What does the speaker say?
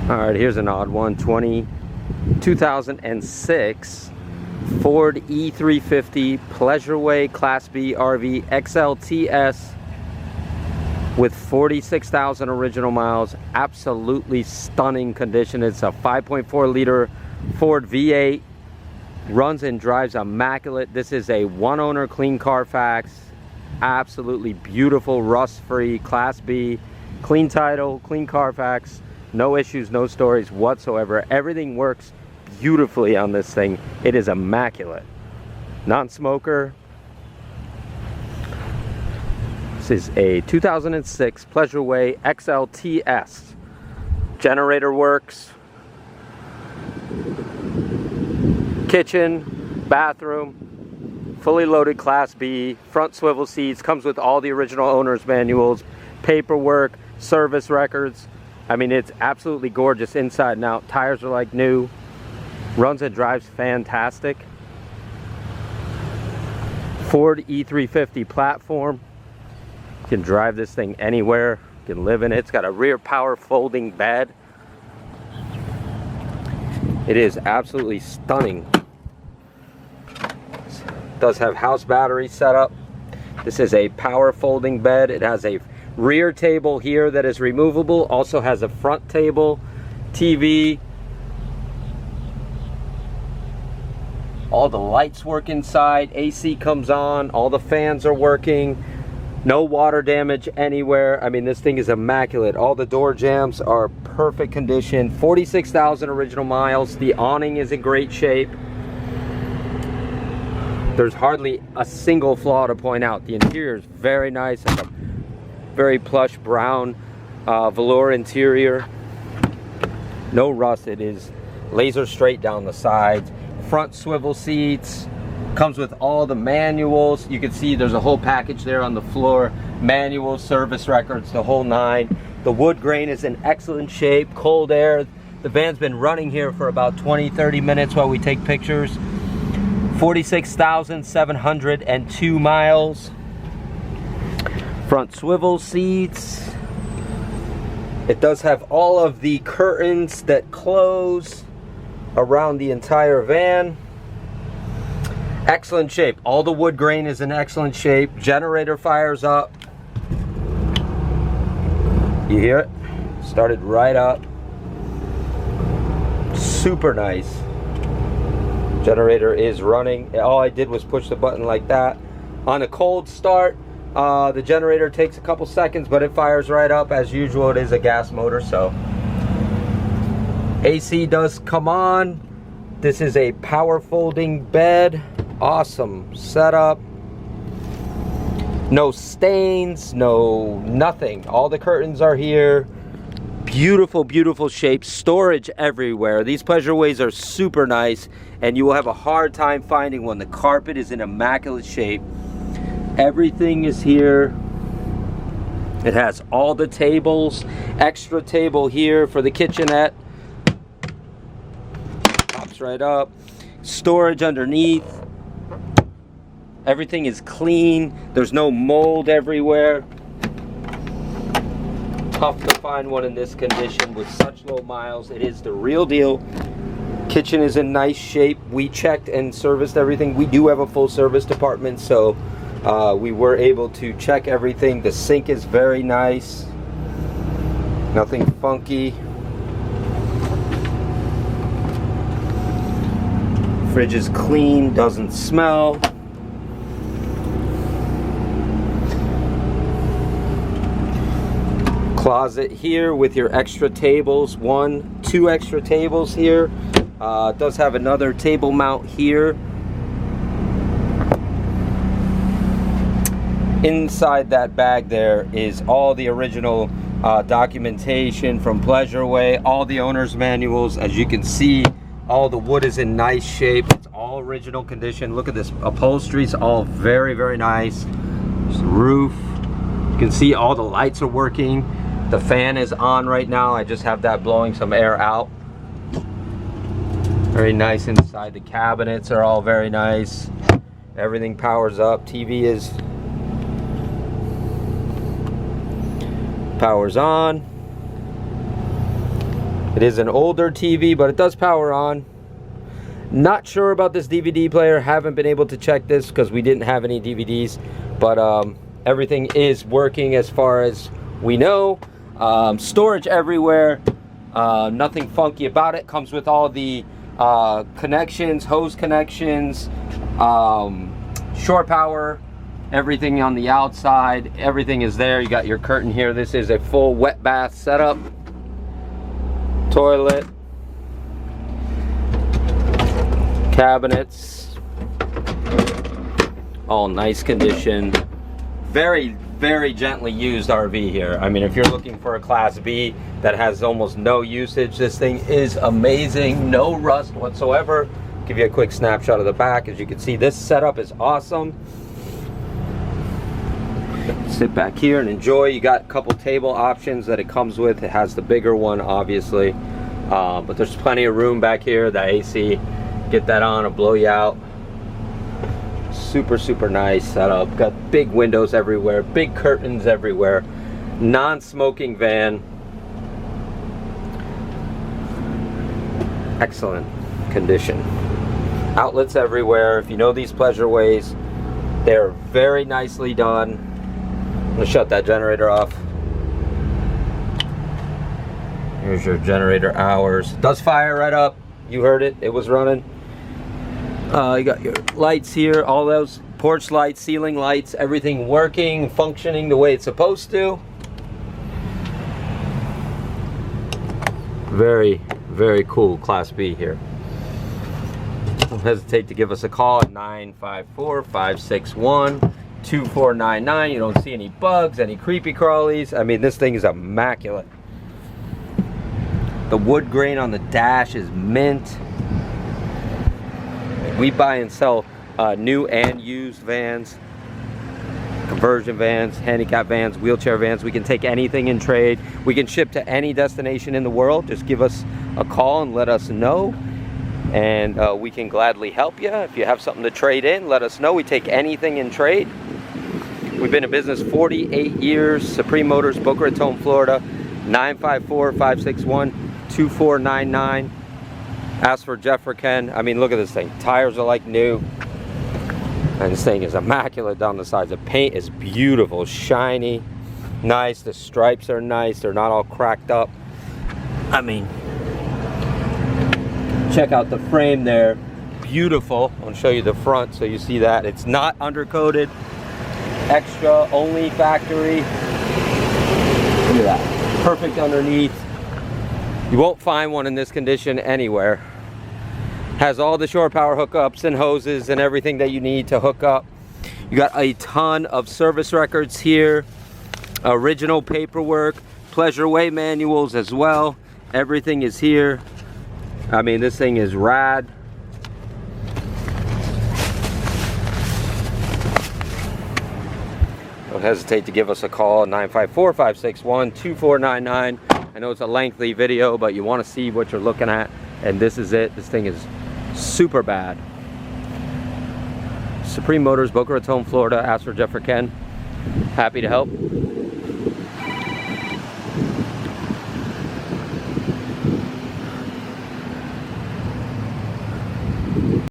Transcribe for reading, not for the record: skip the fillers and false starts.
All right, here's an odd one. 2006 Ford E350 Pleasureway Class B RV XLTS with 46,000 original miles. Absolutely stunning condition. It's a 5.4 liter Ford V8. Runs and drives immaculate. This is a one owner clean Carfax. Absolutely beautiful, rust free, Class B, clean title, clean Carfax. No issues, no stories whatsoever. Everything works beautifully on this thing. It is immaculate. Non-smoker. This is a 2006 Pleasureway XLTS. Generator works. Kitchen, bathroom, fully loaded Class B, front swivel seats, comes with all the original owner's manuals, paperwork, service records. I mean, it's absolutely gorgeous inside and out. Tires are like new. Runs and drives fantastic. Ford E350 platform. You can drive this thing anywhere. You can live in it. It's got a rear power folding bed. It is absolutely stunning. It does have house battery set up. This is a power folding bed. It has a rear table here that is removable. Also has a front table, TV. All the lights work inside. AC comes on. All the fans are working. No water damage anywhere. I mean, this thing is immaculate. All the door jambs are perfect condition. 46,000 original miles. The awning is in great shape. There's hardly a single flaw to point out. The interior is very nice. It's a very plush brown velour interior. No rust. It is laser straight down the sides. Front swivel seats. Comes with all the manuals. You can see there's a whole package there on the floor. Manuals, service records, the whole nine. The wood grain is in excellent shape. Cold air. The van's been running here for about 20-30 minutes while we take pictures. 46,702 miles. Front swivel seats. It does have all of the curtains that close around the entire van. Excellent shape. All the wood grain is in excellent shape. Generator fires up. You hear it? Started right up. Super nice. Generator is running. All I did was push the button like that. On a cold start, the generator takes a couple seconds, but it fires right up. As usual, it is a gas motor, so. AC does come on. This is a power folding bed. Awesome setup. No stains, no nothing. All the curtains are here. Beautiful, beautiful shape. Storage everywhere. These Pleasureways are super nice, and you will have a hard time finding one. The carpet is in immaculate shape. Everything is here. It has all the tables. Extra table here for the kitchenette. Pops right up. Storage underneath. Everything is clean. There's no mold everywhere. Tough to find one in this condition with such low miles. It is the real deal. Kitchen is in nice shape. We checked and serviced everything. We do have a full service department, so we were able to check everything. The sink is very nice. Nothing funky. Fridge is clean, doesn't smell. Closet here with your extra tables. Two extra tables here. It does have another table mount here. Inside that bag there is all the original documentation from Pleasureway, all the owner's manuals. As you can see, all the wood is in nice shape. It's all original condition. Look at this upholstery. It's all very, very nice. There's the roof. You can see all the lights are working. The fan is on right now. I just have that blowing some air out. Very nice inside. The cabinets are all very nice. Everything powers up. TV is powers on. It is an older TV, but it does power on. Not sure about this DVD player. Haven't been able to check this because we didn't have any DVDs. But everything is working as far as we know. Storage everywhere. Nothing funky about it. Comes with all the connections, hose connections, shore power, everything on the outside. Everything is there. You got your curtain here. This is a full wet bath setup. Toilet, cabinets, all nice condition. Very, very gently used RV here. I mean, if you're looking for a Class B that has almost no usage, this thing is amazing. No rust whatsoever. Give you a quick snapshot of the back. As you can see, this setup is awesome. Sit back here and enjoy. You got a couple table options that it comes with. It has the bigger one, obviously, but there's plenty of room back here. The AC, get that on, it'll blow you out. Super, super nice setup. Got big windows everywhere, big curtains everywhere. Non-smoking van. Excellent condition. Outlets everywhere. If you know these pleasure ways, they're very nicely done. I'm gonna shut that generator off. Here's your generator hours. Does fire right up. You heard it. It was running. You got your lights here. All those porch lights, ceiling lights, everything working, functioning the way it's supposed to. Very, very cool Class B here. Don't hesitate to give us a call at 954-561-2499. You don't see any bugs, any creepy crawlies. I mean, this thing is immaculate. The wood grain on the dash is mint. We buy and sell new and used vans, conversion vans, handicap vans, wheelchair vans. We can take anything in trade. We can ship to any destination in the world. Just give us a call and let us know, and we can gladly help you. If you have something to trade in, let us know. We take anything in trade. We've been in business 48 years. Supreme Motors, Boca Raton, Florida. 954-561-2499. Ask for Jeff or Ken. I mean, look at this thing. Tires are like new. And this thing is immaculate down the sides. The paint is beautiful, shiny, nice. The stripes are nice. They're not all cracked up. I mean, check out the frame there. Beautiful. I'll show you the front so you see that. It's not undercoated. Extra, only factory. Look at that. Perfect underneath. You won't find one in this condition anywhere. Has all the shore power hookups and hoses and everything that you need to hook up. You got a ton of service records here. Original paperwork. Pleasure Way manuals as well. Everything is here. I mean, this thing is rad. Don't hesitate to give us a call at 954-561-2499. I know it's a lengthy video, but you want to see what you're looking at, and this is it. This thing is super bad. Supreme Motors, Boca Raton, Florida. Ask for Jeff or Ken. Happy to help.